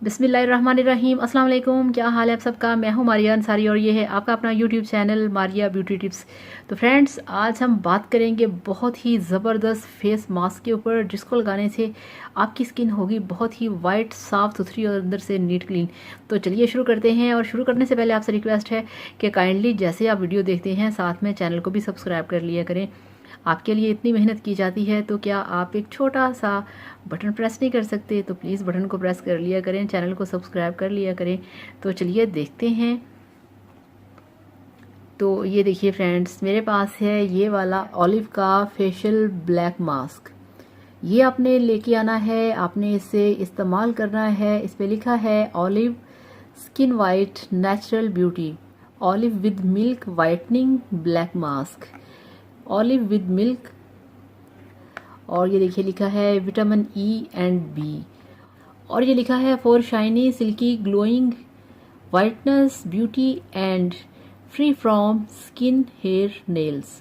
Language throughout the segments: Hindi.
बिस्मिल्लाहिर्रहमानिर्रहीम। अस्सलाम वालेकुम। क्या हाल है आप सबका। मैं हूं मारिया अंसारी और ये है आपका अपना YouTube channel Maria beauty tips. तो फ्रेंड्स, आज हम बात करेंगे बहुत ही ज़बरदस्त फेस मास्क के ऊपर, जिसको लगाने से आपकी स्किन होगी बहुत ही वाइट, साफ़ सुथरी और अंदर से नीट क्लीन। तो चलिए शुरू करते हैं। और शुरू करने से पहले आपसे रिक्वेस्ट है कि काइंडली जैसे आप वीडियो देखते हैं साथ में चैनल को भी सब्सक्राइब कर लिया करें। आपके लिए इतनी मेहनत की जाती है तो क्या आप एक छोटा सा बटन प्रेस नहीं कर सकते? तो प्लीज़ बटन को प्रेस कर लिया करें, चैनल को सब्सक्राइब कर लिया करें। तो चलिए देखते हैं। तो ये देखिए फ्रेंड्स, मेरे पास है ये वाला ऑलिव का फेशियल ब्लैक मास्क। ये आपने लेके आना है, आपने इसे इस्तेमाल करना है। इस पर लिखा है olive skin white natural beauty, olive with milk whitening black mask, olive with milk. और ये देखिए लिखा है विटामिन ई एंड बी। और ये लिखा है for shiny silky glowing whiteness beauty and free from skin hair nails.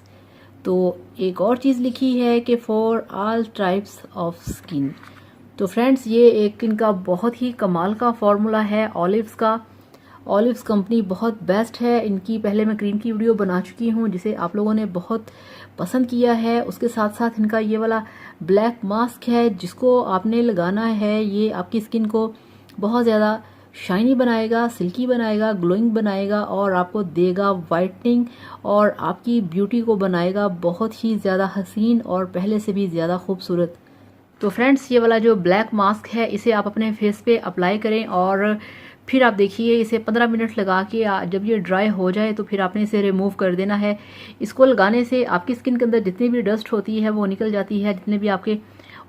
तो एक और चीज़ लिखी है कि for all types of skin. तो फ्रेंड्स, ये एक इनका बहुत ही कमाल का फॉर्मूला है ऑलिव्स का। ऑलिव्स कंपनी बहुत बेस्ट है। इनकी पहले मैं क्रीम की वीडियो बना चुकी हूँ जिसे आप लोगों ने बहुत पसंद किया है। उसके साथ साथ इनका ये वाला ब्लैक मास्क है जिसको आपने लगाना है। ये आपकी स्किन को बहुत ज़्यादा शाइनी बनाएगा, सिल्की बनाएगा, ग्लोइंग बनाएगा और आपको देगा वाइटनिंग और आपकी ब्यूटी को बनाएगा बहुत ही ज़्यादा हसीन और पहले से भी ज़्यादा खूबसूरत। तो फ्रेंड्स, ये वाला जो ब्लैक मास्क है इसे आप अपने फेस पे अप्लाई करें और फिर आप देखिए इसे 15 मिनट लगा के जब ये ड्राई हो जाए तो फिर आपने इसे रिमूव कर देना है। इसको लगाने से आपकी स्किन के अंदर जितनी भी डस्ट होती है वो निकल जाती है। जितने भी आपके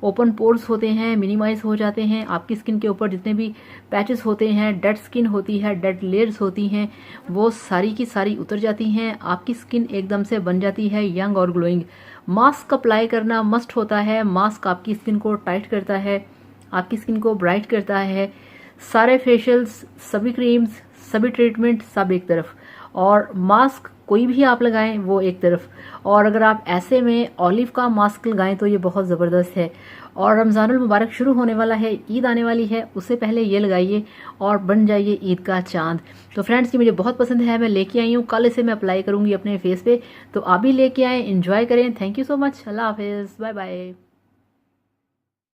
ओपन पोर्स होते हैं मिनिमाइज हो जाते हैं। आपकी स्किन के ऊपर जितने भी पैचेस होते हैं, डेड स्किन होती है, डेड लेयर्स होती हैं, वो सारी की सारी उतर जाती हैं। आपकी स्किन एकदम से बन जाती है यंग और ग्लोइंग। मास्क अप्लाई करना मस्ट होता है। मास्क आपकी स्किन को टाइट करता है, आपकी स्किन को ब्राइट करता है। सारे फेशियल्स, सभी क्रीम्स, सभी ट्रीटमेंट सब एक तरफ और मास्क कोई भी आप लगाएं वो एक तरफ। और अगर आप ऐसे में ऑलिव का मास्क लगाएं तो ये बहुत ज़बरदस्त है। और रमज़ानुल मुबारक शुरू होने वाला है, ईद आने वाली है, उससे पहले ये लगाइए और बन जाइए ईद का चांद। तो फ्रेंड्स, ये मुझे बहुत पसंद है, मैं लेके आई हूँ। कल इसे मैं अप्लाई करूँगी अपने फेस पे। तो आप भी लेके आएँ, इंजॉय करें। Thank you so much. अल्लाह हाफिज़, बाय बाय।